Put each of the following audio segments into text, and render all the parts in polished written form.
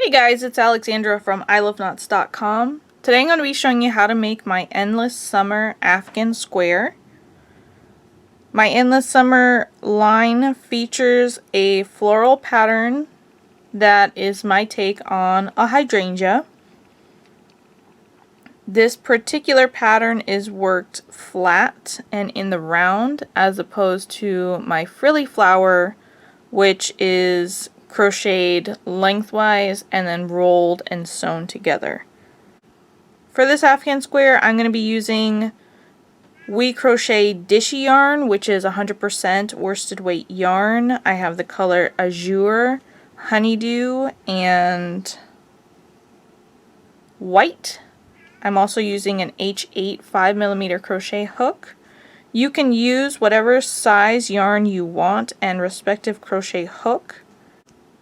Hey guys, it's Alexandra from iloveknots.com. Today I'm going to be showing you how to make my Endless Summer Afghan Square. My Endless Summer line features a floral pattern that is my take on a hydrangea. This particular pattern is worked flat and in the round as opposed to my frilly flower, which is crocheted lengthwise and then rolled and sewn together. For this Afghan square, I'm going to be using WeCrochet Dishie Yarn, which is 100% worsted weight yarn. I have the color Azure, Honeydew, and White. I'm also using an H8 5mm crochet hook. You can use whatever size yarn you want and respective crochet hook.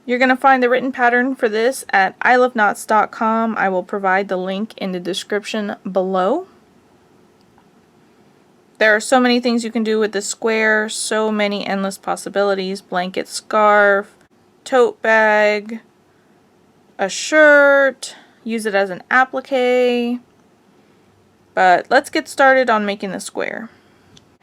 You're going to find the written pattern for this at iloveknots.com. I will provide the link in the description below. There are so many things you can do with this square, so many endless possibilities. Blanket, scarf, tote bag, a shirt, use it as an applique. But let's get started on making the square.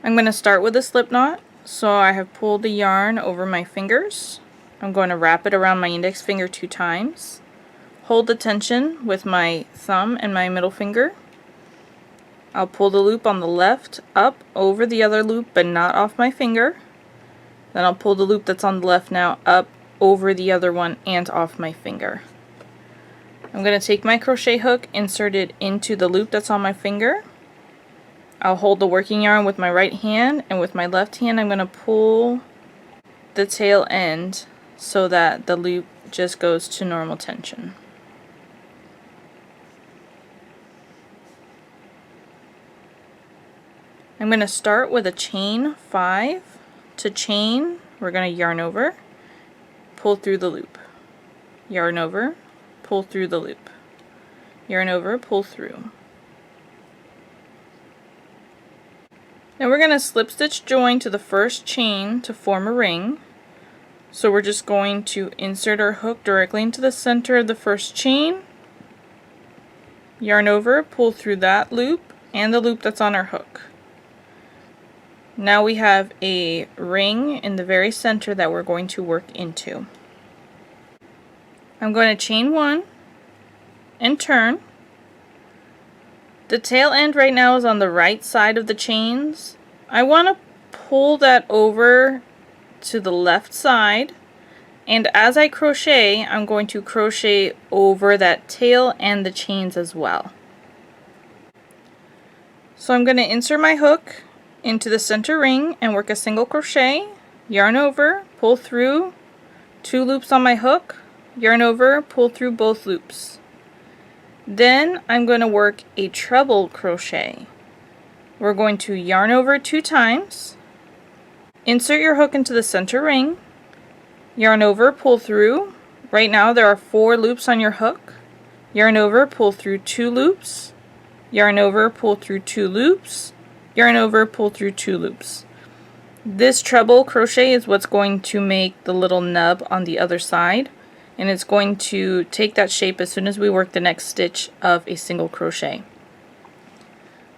I'm going to start with a slip knot. So I have pulled the yarn over my fingers. I'm going to wrap it around my index finger 2 times. Hold the tension with my thumb and my middle finger. I'll pull the loop on the left up over the other loop but not off my finger. Then I'll pull the loop that's on the left now up over the other one and off my finger. I'm going to take my crochet hook, insert it into the loop that's on my finger. I'll hold the working yarn with my right hand, and with my left hand I'm going to pull the tail end so that the loop just goes to normal tension. I'm going to start with a chain 5. To chain, we're going to yarn over, pull through the loop, yarn over, pull through the loop, yarn over, pull through. Now we're going to slip stitch join to the first chain to form a ring. So we're just going to insert our hook directly into the center of the first chain, yarn over, pull through that loop and the loop that's on our hook. Now we have a ring in the very center that we're going to work into. I'm going to chain 1 and turn. The tail end right now is on the right side of the chains. I want to pull that over to the left side, and as I crochet I'm going to crochet over that tail and the chains as well. So I'm going to insert my hook into the center ring and work a single crochet, yarn over, pull through 2 loops on my hook, yarn over, pull through both loops. Then I'm going to work a treble crochet. We're going to yarn over 2 times, insert your hook into the center ring, yarn over, pull through. Right now there are 4 loops on your hook. Yarn over, pull through 2 loops, yarn over, pull through 2 loops, yarn over, pull through 2 loops. This treble crochet is what's going to make the little nub on the other side, and it's going to take that shape as soon as we work the next stitch of a single crochet.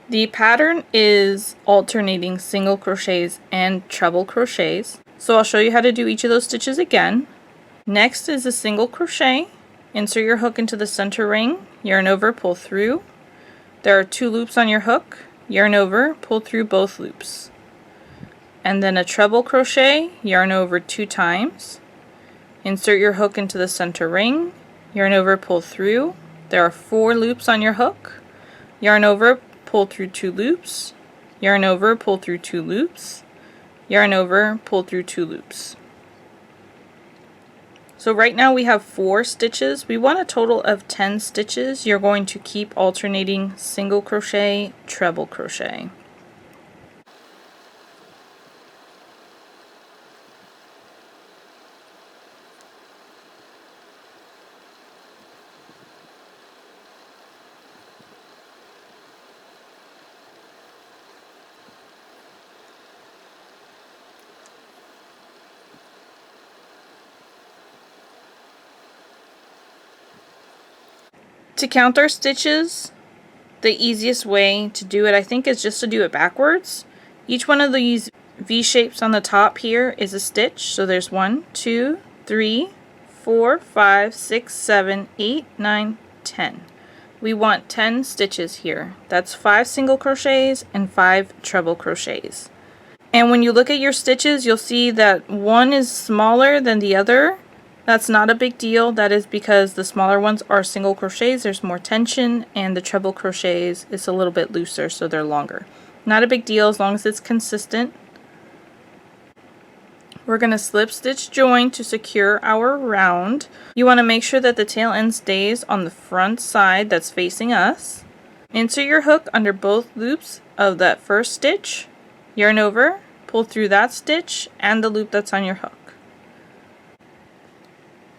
The pattern is alternating single crochets and treble crochets, so I'll show you how to do each of those stitches again. Next is a single crochet. Insert your hook into the center ring, yarn over, pull through. There are 2 loops on your hook, yarn over, pull through both loops. And then a treble crochet, yarn over 2 times. Insert your hook into the center ring, yarn over, pull through. There are 4 loops on your hook, yarn over, pull through 2 loops, yarn over, pull through 2 loops, yarn over, pull through 2 loops. So right now we have 4 stitches. We want a total of 10 stitches. You're going to keep alternating single crochet, treble crochet. To count our stitches, the easiest way to do it, I think, is just to do it backwards. Each one of these V shapes on the top here is a stitch. So there's 1, 2, 3, 4, 5, 6, 7, 8, 9, 10. We want 10 stitches here. That's 5 single crochets and 5 treble crochets. And when you look at your stitches, you'll see that one is smaller than the other. That's not a big deal. That is because the smaller ones are single crochets, there's more tension, and the treble crochets is a little bit looser, so they're longer. Not a big deal as long as it's consistent. We're going to slip stitch join to secure our round. You want to make sure that the tail end stays on the front side that's facing us. Insert your hook under both loops of that first stitch, yarn over, pull through that stitch and the loop that's on your hook.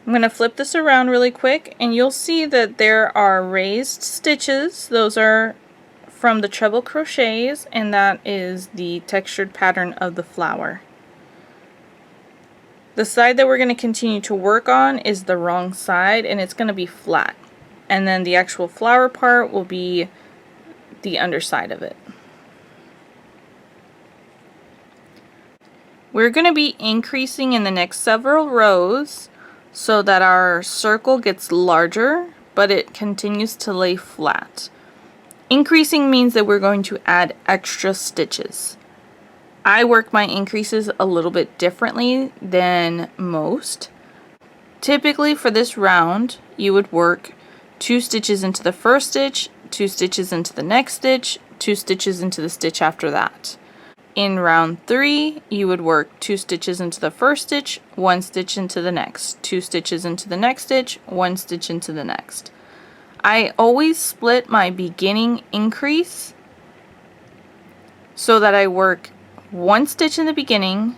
I'm going to flip this around really quick and you'll see that there are raised stitches. Those are from the treble crochets, and that is the textured pattern of the flower. The side that we're going to continue to work on is the wrong side, and it's going to be flat. And then the actual flower part will be the underside of it. We're going to be increasing in the next several rows so that our circle gets larger, but it continues to lay flat. Increasing means that we're going to add extra stitches. I work my increases a little bit differently than most. Typically for this round, you would work 2 stitches into the first stitch, 2 stitches into the next stitch, 2 stitches into the stitch after that. In round 3, you would work 2 stitches into the first stitch, 1 stitch into the next, 2 stitches into the next stitch, 1 stitch into the next. I always split my beginning increase so that I work 1 stitch in the beginning,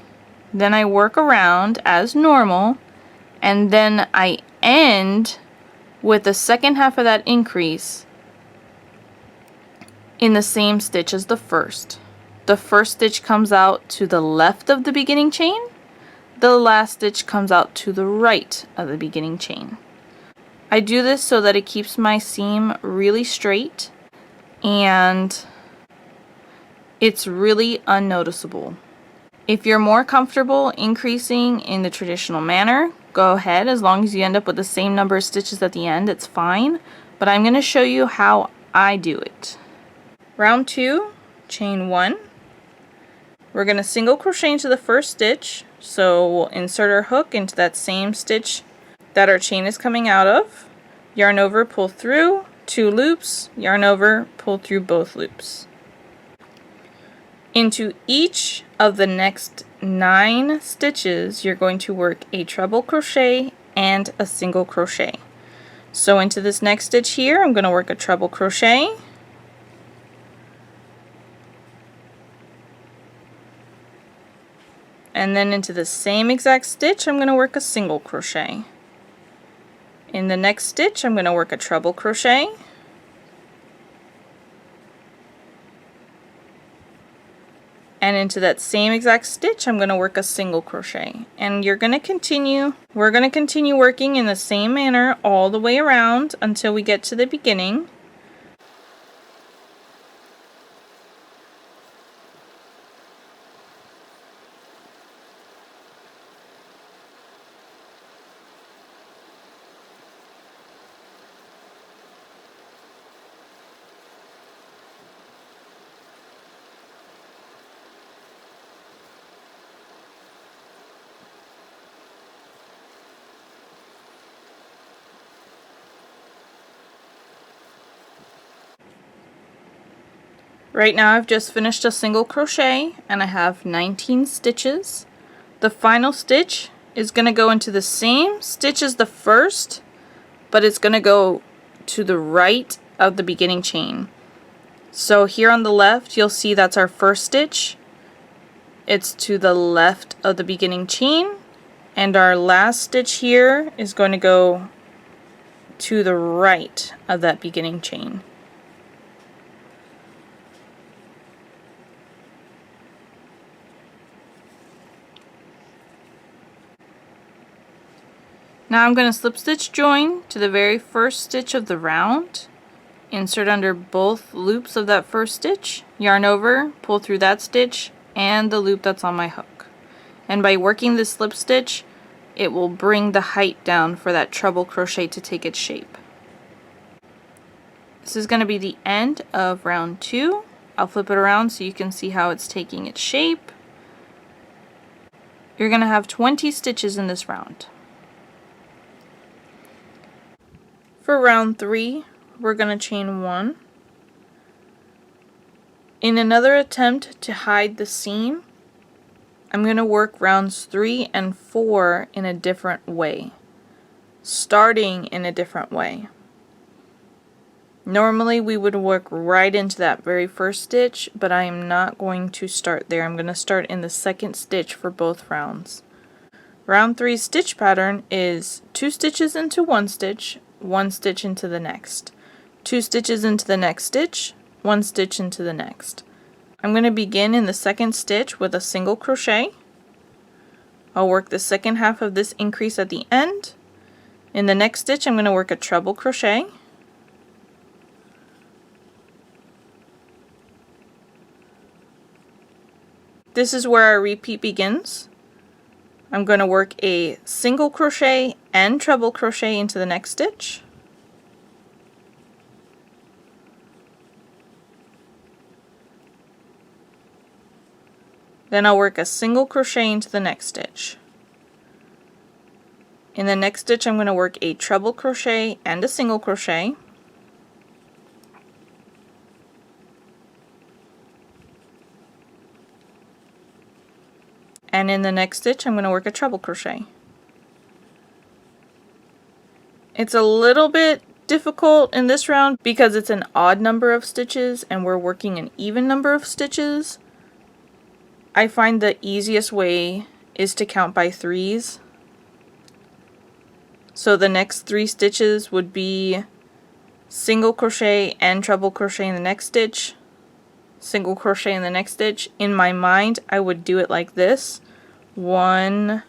then I work around as normal, and then I end with the second half of that increase in the same stitch as the first. The first stitch comes out to the left of the beginning chain, the last stitch comes out to the right of the beginning chain. I do this so that it keeps my seam really straight and it's really unnoticeable. If you're more comfortable increasing in the traditional manner, go ahead. As long as you end up with the same number of stitches at the end, it's fine. But I'm going to show you how I do it. Round 2, chain 1. We're going to single crochet into the first stitch. So we'll insert our hook into that same stitch that our chain is coming out of. Yarn over, pull through, 2 loops, yarn over, pull through both loops. Into each of the next 9 stitches, you're going to work a treble crochet and a single crochet. So into this next stitch here, I'm going to work a treble crochet, and then into the same exact stitch, I'm going to work a single crochet. In the next stitch, I'm going to work a treble crochet, and into that same exact stitch I'm going to work a single crochet. And we're going to continue working in the same manner all the way around until we get to the beginning. Right now I've just finished a single crochet and I have 19 stitches. The final stitch is going to go into the same stitch as the first, but it's going to go to the right of the beginning chain. So here on the left you'll see that's our first stitch. It's to the left of the beginning chain, and our last stitch here is going to go to the right of that beginning chain. Now I'm going to slip stitch join to the very first stitch of the round, insert under both loops of that first stitch, yarn over, pull through that stitch and the loop that's on my hook. And by working this slip stitch, it will bring the height down for that treble crochet to take its shape. This is going to be the end of round 2. I'll flip it around so you can see how it's taking its shape. You're going to have 20 stitches in this round. For round 3, we're going to chain 1. In another attempt to hide the seam, I'm going to work rounds 3 and 4 in a different way, starting in a different way. Normally we would work right into that very first stitch, but I am not going to start there. I'm going to start in the second stitch for both rounds. Round 3 stitch pattern is 2 stitches into 1 stitch, 1 stitch into the next, 2 stitches into the next stitch, 1 stitch into the next. I'm going to begin in the second stitch with a single crochet. I'll work the second half of this increase at the end. In the next stitch I'm going to work a treble crochet. This is where our repeat begins. I'm going to work a single crochet and treble crochet into the next stitch. Then I'll work a single crochet into the next stitch. In the next stitch I'm going to work a treble crochet and a single crochet. And in the next stitch I'm going to work a treble crochet. It's a little bit difficult in this round because it's an odd number of stitches and we're working an even number of stitches. I find the easiest way is to count by 3s. So the next 3 stitches would be single crochet and treble crochet in the next stitch, single crochet in the next stitch. In my mind I would do it like this: 1,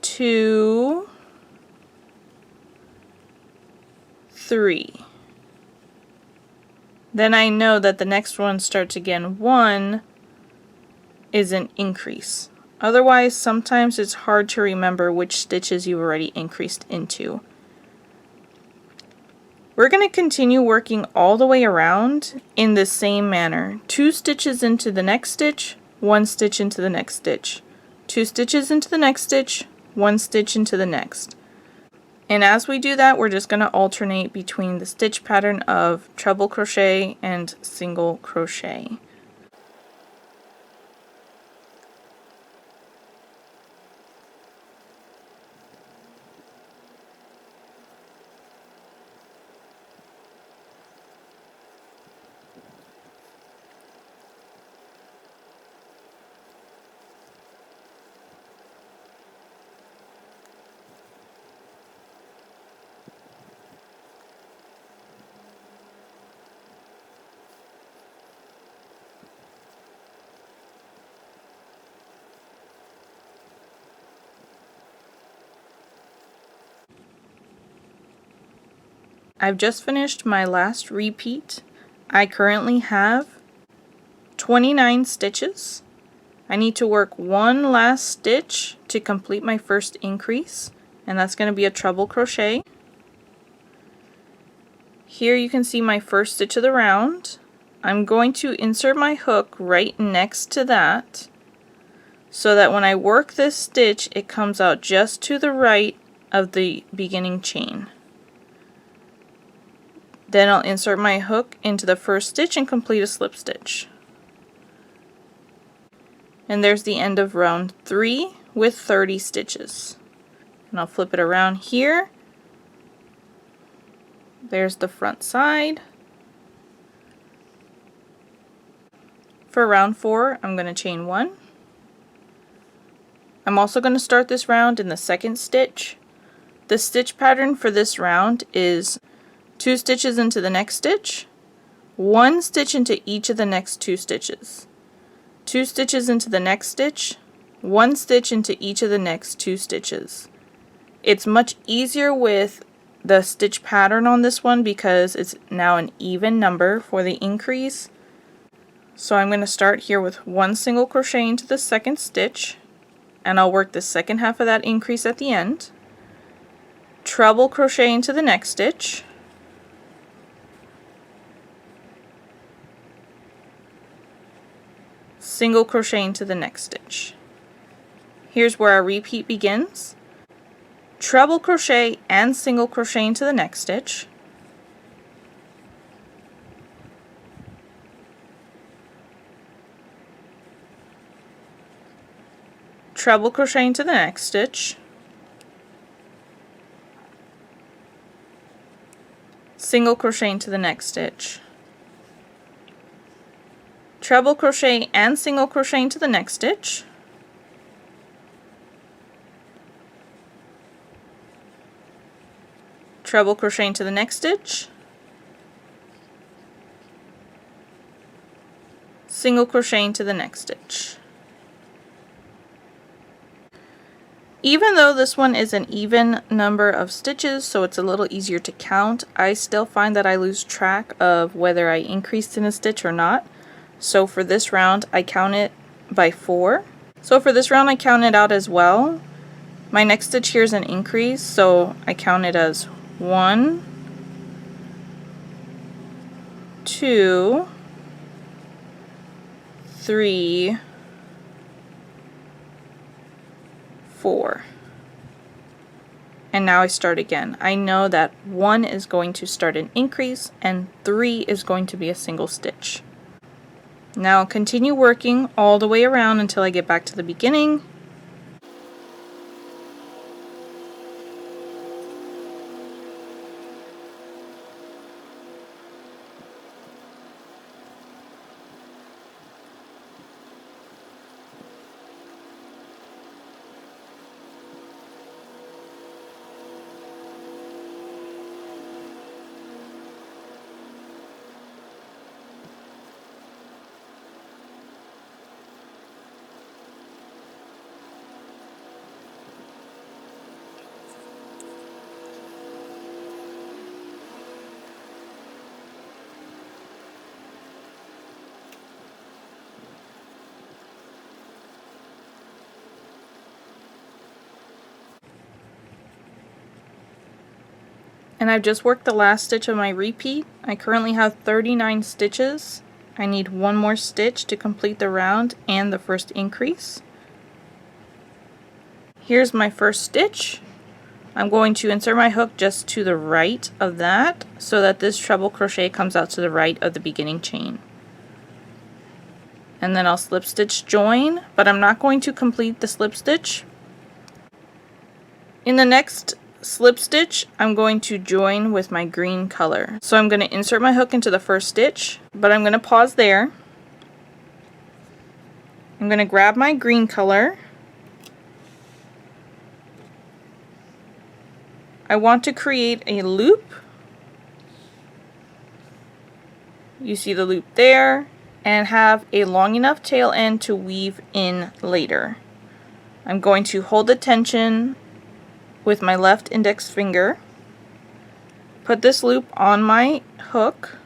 2, 3. Then I know that the next one starts again. 1 is an increase. Otherwise, sometimes it's hard to remember which stitches you've already increased into. We're going to continue working all the way around in the same manner. 2 stitches into the next stitch, 1 stitch into the next stitch, 2 stitches into the next stitch, 1 stitch into the next. And as we do that, we're just going to alternate between the stitch pattern of treble crochet and single crochet. I've just finished my last repeat. I currently have 29 stitches. I need to work 1 last stitch to complete my first increase, and that's going to be a treble crochet. Here you can see my first stitch of the round. I'm going to insert my hook right next to that so that when I work this stitch it comes out just to the right of the beginning chain. Then I'll insert my hook into the first stitch and complete a slip stitch. And there's the end of round 3 with 30 stitches. And I'll flip it around here. There's the front side. For round 4, I'm going to chain 1. I'm also going to start this round in the second stitch. The stitch pattern for this round is 2 stitches into the next stitch, 1 stitch into each of the next 2 stitches, 2 stitches into the next stitch, 1 stitch into each of the next 2 stitches. It's much easier with the stitch pattern on this one because it's now an even number for the increase. So I'm going to start here with one single crochet into the second stitch, and I'll work the second half of that increase at the end. Treble crochet into the next stitch, single crochet into the next stitch. Here's where our repeat begins. Treble crochet and single crochet into the next stitch, treble crochet into the next stitch, single crochet into the next stitch, treble crochet and single crochet into the next stitch, treble crochet into the next stitch, single crochet into the next stitch. Even though this one is an even number of stitches, so it's a little easier to count, I still find that I lose track of whether I increased in a stitch or not. So for this round I count it by 4. So for this round I count it out as well. My next stitch here is an increase, so I count it as 1, 2, 3, 4. And now I start again. I know that 1 is going to start an increase and 3 is going to be a single stitch. Now I'll continue working all the way around until I get back to the beginning. And I've just worked the last stitch of my repeat. I currently have 39 stitches. I need one more stitch to complete the round and the first increase. Here's my first stitch. I'm going to insert my hook just to the right of that so that this treble crochet comes out to the right of the beginning chain. And then I'll slip stitch join, but I'm not going to complete the slip stitch. In the next slip stitch, I'm going to join with my green color. So I'm going to insert my hook into the first stitch, but I'm going to pause there. I'm going to grab my green color. I want to create a loop. You see the loop there, and have a long enough tail end to weave in later. I'm going to hold the tension with my left index finger, put this loop on my hook,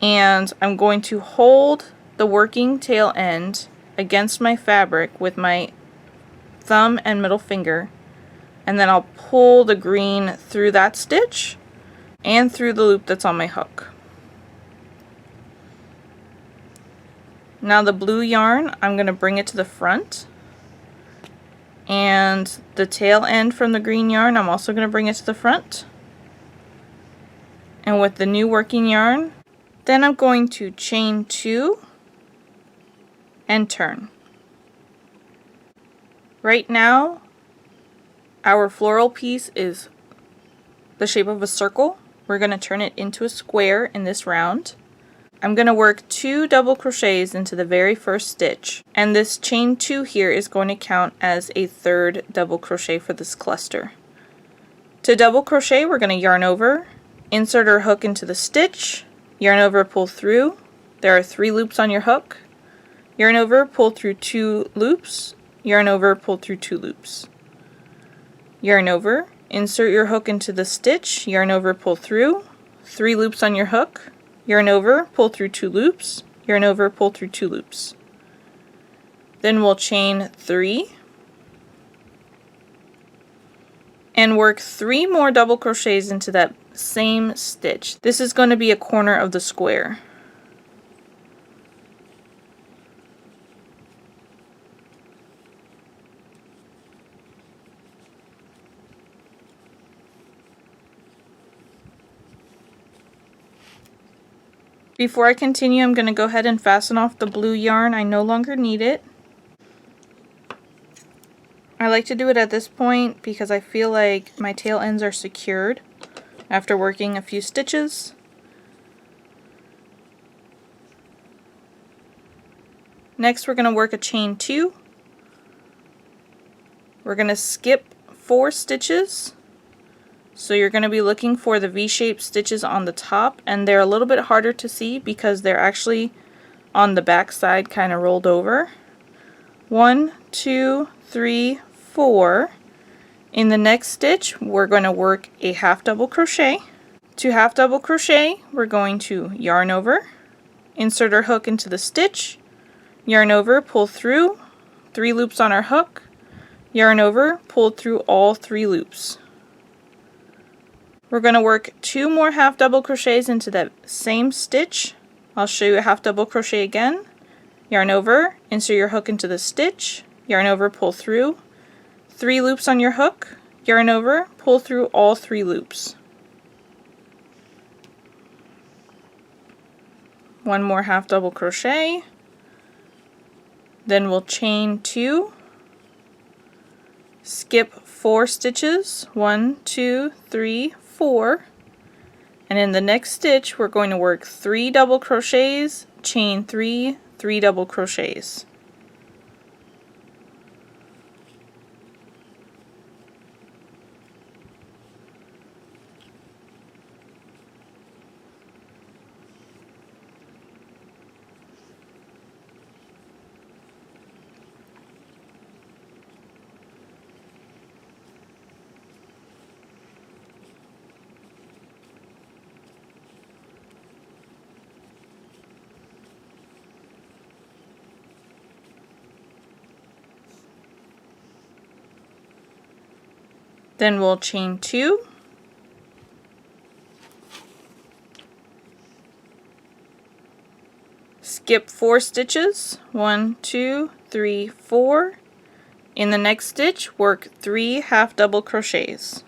and I'm going to hold the working tail end against my fabric with my thumb and middle finger, and then I'll pull the green through that stitch and through the loop that's on my hook. Now the blue yarn, I'm going to bring it to the front, and the tail end from the green yarn I'm also going to bring it to the front. And with the new working yarn, then I'm going to chain 2 and turn. Right now our floral piece is the shape of a circle. We're going to turn it into a square in this round. I'm going to work 2 double crochets into the very first stitch, and this chain 2 here is going to count as a third double crochet for this cluster. To double crochet, we're going to yarn over, insert our hook into the stitch, yarn over, pull through. There are 3 loops on your hook. Yarn over, pull through 2 loops, yarn over, pull through 2 loops. Yarn over, insert your hook into the stitch, yarn over, pull through, 3 loops on your hook, yarn over, pull through 2 loops, yarn over, pull through 2 loops. Then we'll chain 3 and work 3 more double crochets into that same stitch. This is going to be a corner of the square. Before I continue, I'm going to go ahead and fasten off the blue yarn. I no longer need it. I like to do it at this point because I feel like my tail ends are secured after working a few stitches. Next we're going to work a chain 2. We're going to skip 4 stitches. So you're going to be looking for the V-shaped stitches on the top, and they're a little bit harder to see because they're actually on the back side kind of rolled over. 1, 2, 3, 4. In the next stitch we're going to work a half double crochet. To half double crochet we're going to yarn over, insert our hook into the stitch, yarn over, pull through, 3 loops on our hook, yarn over, pull through all 3 loops. We're going to work 2 more half double crochets into that same stitch. I'll show you a half double crochet again. Yarn over, insert your hook into the stitch, yarn over, pull through, 3 loops on your hook, yarn over, pull through all 3 loops. 1 more half double crochet, then we'll chain 2, skip 4 stitches, 1, 2, 3, 4, and in the next stitch we're going to work 3 double crochets, chain 3, 3 double crochets. Then we'll chain 2, skip 4 stitches, 1, 2, 3, 4. In the next stitch work 3 half double crochets.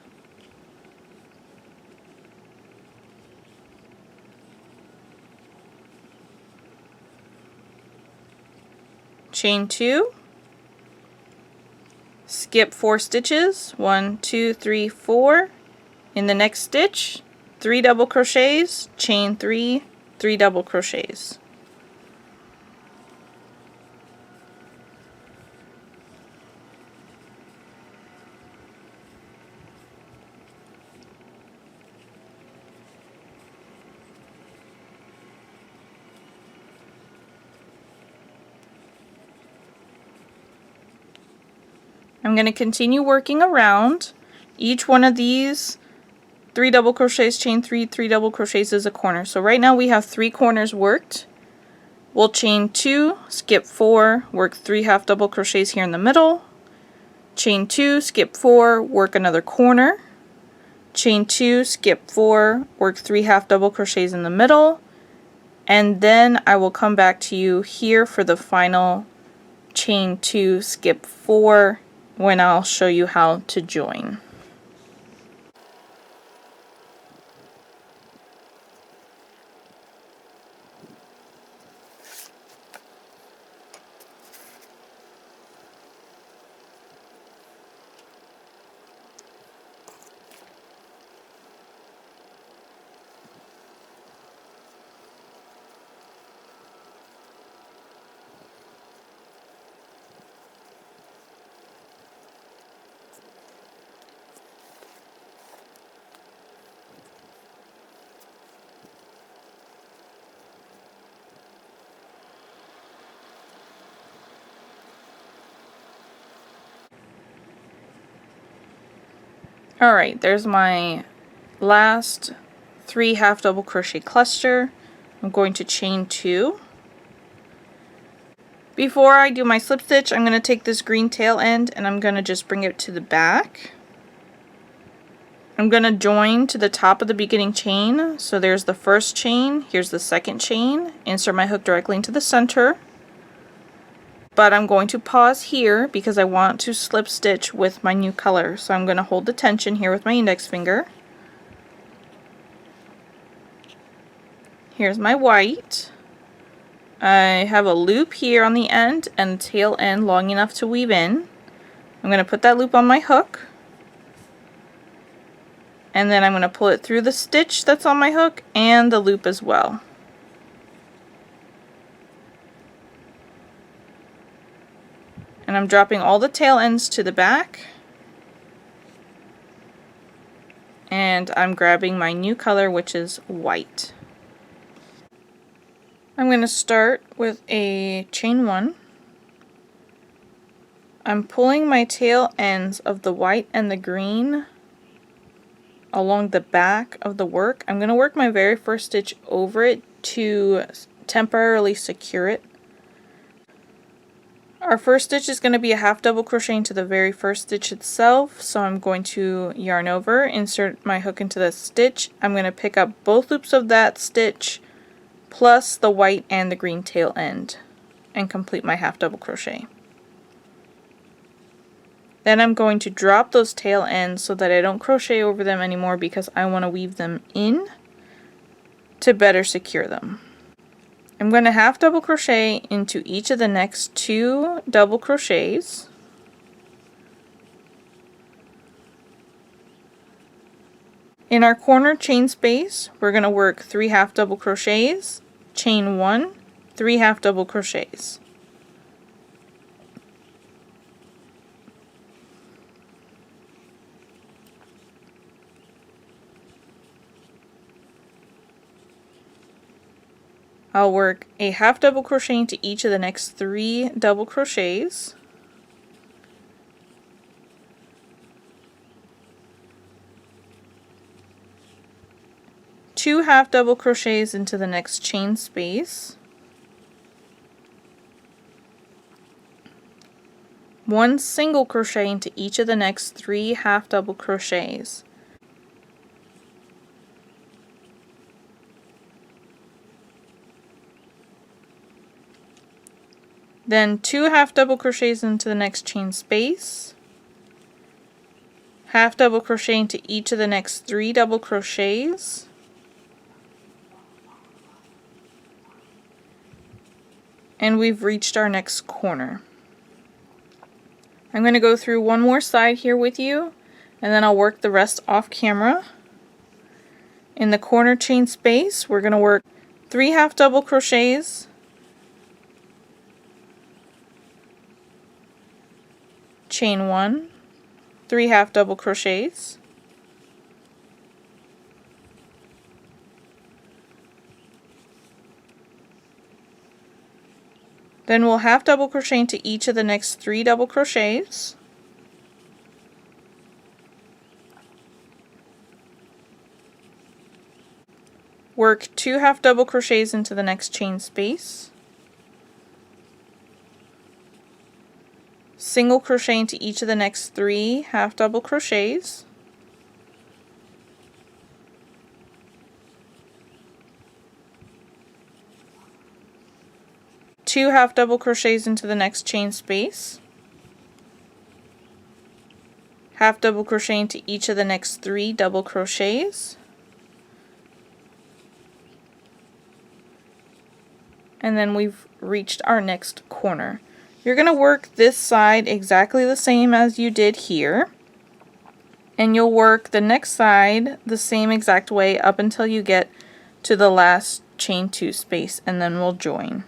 Chain 2, skip 4 stitches, 1, 2, 3, 4. In the next stitch 3 double crochets, chain 3, 3 double crochets. I'm going to continue working around. Each one of these 3 double crochets, chain 3, 3 double crochets is a corner. So right now we have 3 corners worked. We'll chain 2, skip 4, work 3 half double crochets here in the middle, chain 2, skip 4, work another corner, chain 2, skip 4, work 3 half double crochets in the middle, and then I will come back to you here for the final chain 2, skip 4, when I'll show you how to join. Alright, there's my last 3 half double crochet cluster. I'm going to chain 2. Before I do my slip stitch, I'm going to take this green tail end and I'm going to just bring it to the back. I'm going to join to the top of the beginning chain. So there's the first chain, here's the second chain, insert my hook directly into the center. But I'm going to pause here because I want to slip stitch with my new color. So I'm going to hold the tension here with my index finger. Here's my white. I have a loop here on the end and a tail end long enough to weave in. I'm going to put that loop on my hook. And then I'm going to pull it through the stitch that's on my hook and the loop as well. And I'm dropping all the tail ends to the back. And I'm grabbing my new color, which is white. I'm going to start with a chain 1. I'm pulling my tail ends of the white and the green along the back of the work. I'm going to work my very first stitch over it to temporarily secure it. Our first stitch is going to be a half double crochet into the very first stitch itself, so I'm going to yarn over, insert my hook into the stitch. I'm going to pick up both loops of that stitch plus the white and the green tail end and complete my half double crochet. Then I'm going to drop those tail ends so that I don't crochet over them anymore because I want to weave them in to better secure them. I'm going to half double crochet into each of the next 2 double crochets. In our corner chain space, we're going to work 3 half double crochets, chain 1, 3 half double crochets. I'll work a half double crochet into each of the next 3 double crochets. Two half double crochets into the next chain space. 1 single crochet into each of the next 3 half double crochets. Then 2 half double crochets into the next chain space, half double crochet into each of the next 3 double crochets, and we've reached our next corner. I'm going to go through one more side here with you, and then I'll work the rest off camera. In the corner chain space, we're going to work 3 half double crochets, chain 1, 3 half double crochets, then we'll half double crochet into each of the next 3 double crochets, work 2 half double crochets into the next chain space, single crochet into each of the next 3 half double crochets, two half double crochets into the next chain space, half double crochet into each of the next 3 double crochets, and then we've reached our next corner. You're going to work this side exactly the same as you did here, and you'll work the next side the same exact way up until you get to the last chain 2 space, and then we'll join.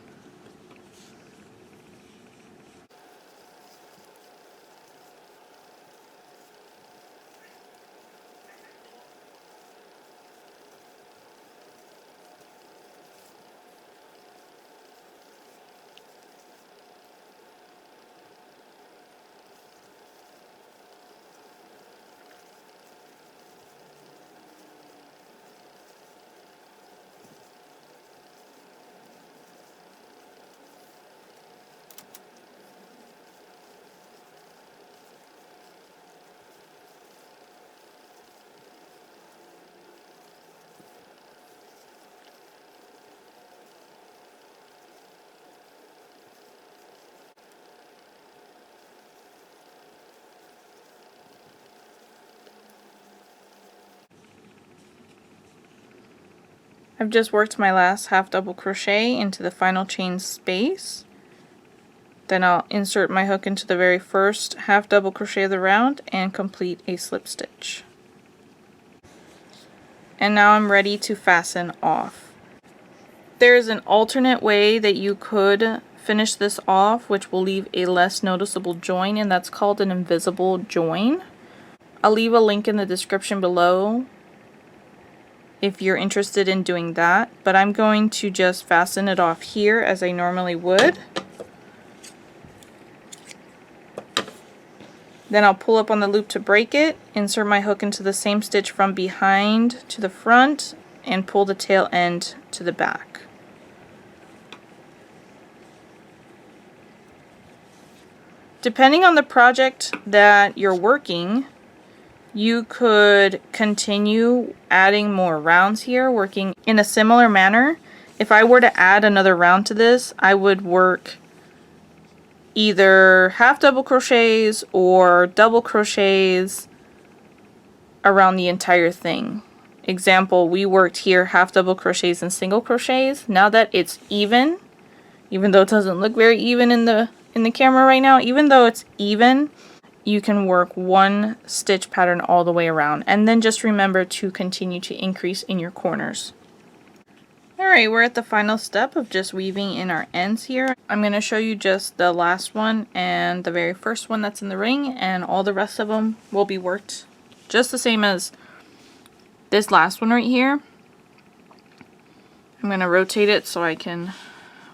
I've just worked my last half double crochet into the final chain space. Then I'll insert my hook into the very first half double crochet of the round and complete a slip stitch. And now I'm ready to fasten off. There's an alternate way that you could finish this off, which will leave a less noticeable join, and that's called an invisible join. I'll leave a link in the description below if you're interested in doing that, but I'm going to just fasten it off here as I normally would. Then I'll pull up on the loop to break it, insert my hook into the same stitch from behind to the front, and pull the tail end to the back. Depending on the project that you're working, you could continue adding more rounds here, working in a similar manner. If I were to add another round to this, I would work either half double crochets or double crochets around the entire thing. Example, we worked here half double crochets and single crochets. Now that it's even though it doesn't look very even in the camera right now, even though it's even, you can work one stitch pattern all the way around, and then just remember to continue to increase in your corners. Alright, we're at the final step of just weaving in our ends here. I'm going to show you just the last one and the very first one that's in the ring, and all the rest of them will be worked just the same as this last one right here. I'm going to rotate it so I can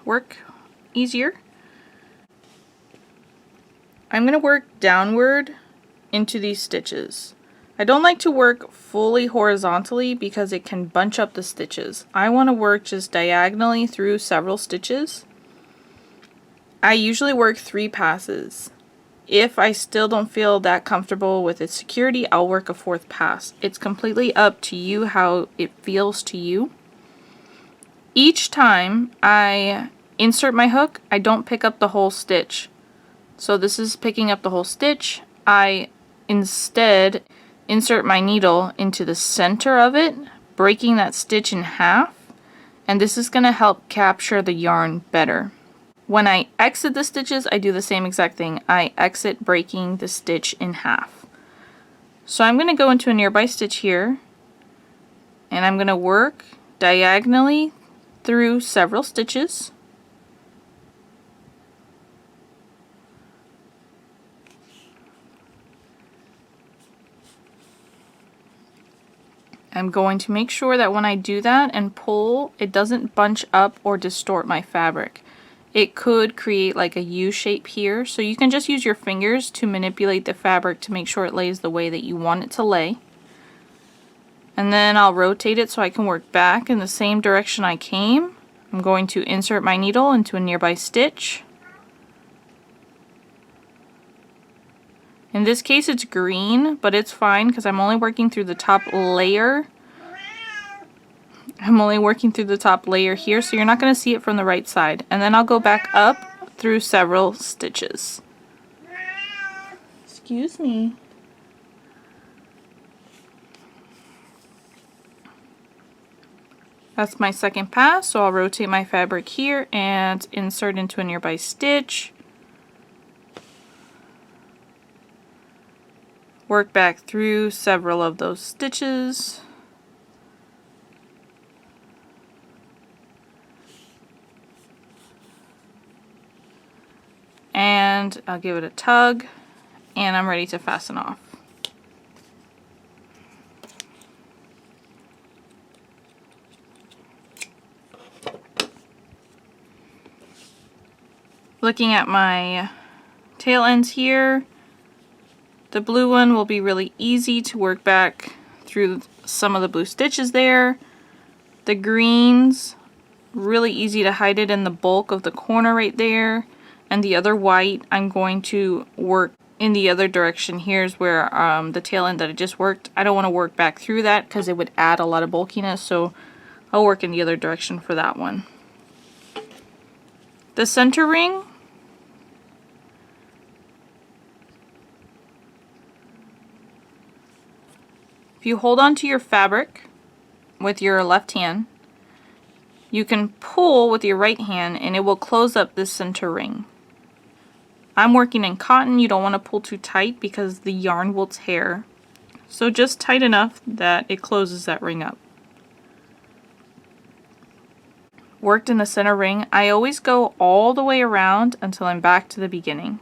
work easier. I'm going to work downward into these stitches. I don't like to work fully horizontally because it can bunch up the stitches. I want to work just diagonally through several stitches. I usually work 3 passes. If I still don't feel that comfortable with its security, I'll work a 4th pass. It's completely up to you how it feels to you. Each time I insert my hook, I don't pick up the whole stitch. So this is picking up the whole stitch. I instead insert my needle into the center of it, breaking that stitch in half, and this is going to help capture the yarn better. When I exit the stitches, I do the same exact thing. I exit breaking the stitch in half. So I'm going to go into a nearby stitch here, and I'm going to work diagonally through several stitches. I'm going to make sure that when I do that and pull, it doesn't bunch up or distort my fabric. It could create like a U shape here, so you can just use your fingers to manipulate the fabric to make sure it lays the way that you want it to lay. And then I'll rotate it so I can work back in the same direction I came. I'm going to insert my needle into a nearby stitch. In this case it's green, but it's fine because I'm only working through the top layer. I'm only working through the top layer here, so you're not going to see it from the right side. And then I'll go back up through several stitches. Excuse me. That's my second pass, so I'll rotate my fabric here and insert into a nearby stitch. Work back through several of those stitches. And I'll give it a tug, and I'm ready to fasten off. Looking at my tail ends here, the blue one will be really easy to work back through some of the blue stitches there. The greens, really easy to hide it in the bulk of the corner right there. And the other white, I'm going to work in the other direction. Here's where the tail end that I just worked. I don't want to work back through that because it would add a lot of bulkiness, so I'll work in the other direction for that one. The center ring, if you hold on to your fabric with your left hand you can pull with your right hand and it will close up this center ring. I'm working in cotton. You don't want to pull too tight because the yarn will tear. So just tight enough that it closes that ring up. Worked in the center ring. I always go all the way around until I'm back to the beginning.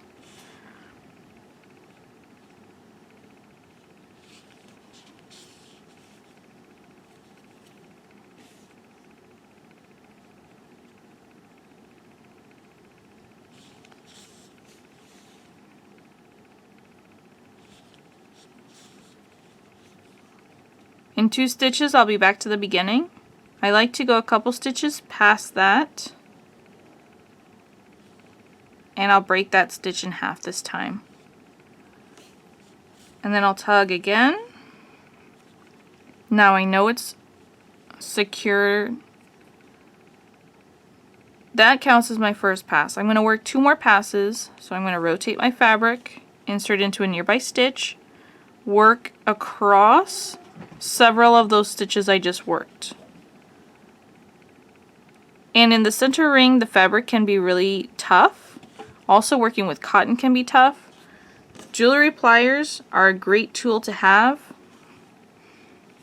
In 2 stitches, I'll be back to the beginning. I like to go a couple stitches past that, and I'll break that stitch in half this time. And then I'll tug again. Now I know it's secure. That counts as my first pass. I'm going to work 2 more passes, so I'm going to rotate my fabric, insert into a nearby stitch, work across several of those stitches I just worked. And in the center ring, the fabric can be really tough. Also, working with cotton can be tough. Jewelry pliers are a great tool to have.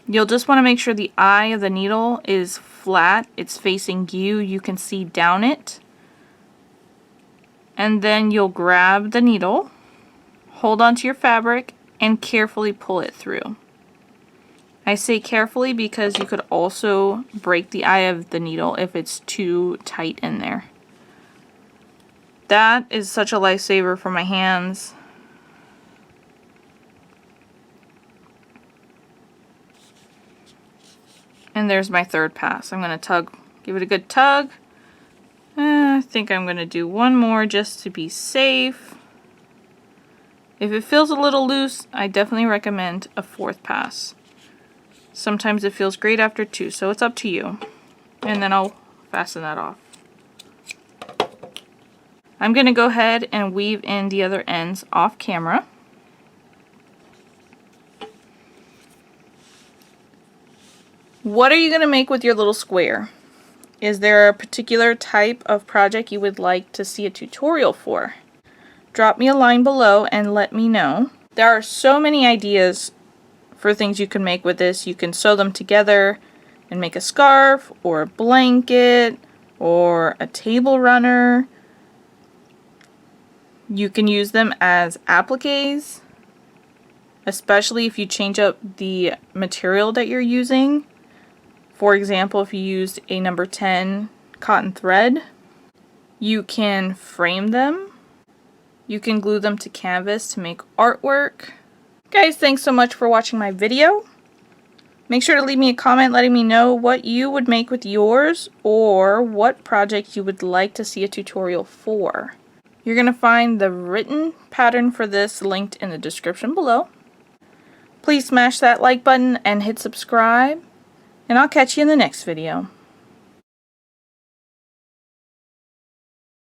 You'll just want to make sure the eye of the needle is flat, it's facing you, you can see down it. And then you'll grab the needle, hold onto your fabric, and carefully pull it through. I say carefully because you could also break the eye of the needle if it's too tight in there. That is such a lifesaver for my hands. And there's my third pass. I'm going to tug, give it a good tug. I think I'm going to do one more just to be safe. If it feels a little loose, I definitely recommend a 4th pass. Sometimes it feels great after 2, so it's up to you. And then I'll fasten that off. I'm going to go ahead and weave in the other ends off camera. What are you going to make with your little square? Is there a particular type of project you would like to see a tutorial for? Drop me a line below and let me know. There are so many ideas for things you can make with this. You can sew them together and make a scarf or a blanket or a table runner. You can use them as appliques, especially if you change up the material that you're using. For example, if you used a number 10 cotton thread, you can frame them. You can glue them to canvas to make artwork. Guys, thanks so much for watching my video. Make sure to leave me a comment letting me know what you would make with yours or what project you would like to see a tutorial for. You're going to find the written pattern for this linked in the description below. Please smash that like button and hit subscribe, and I'll catch you in the next video.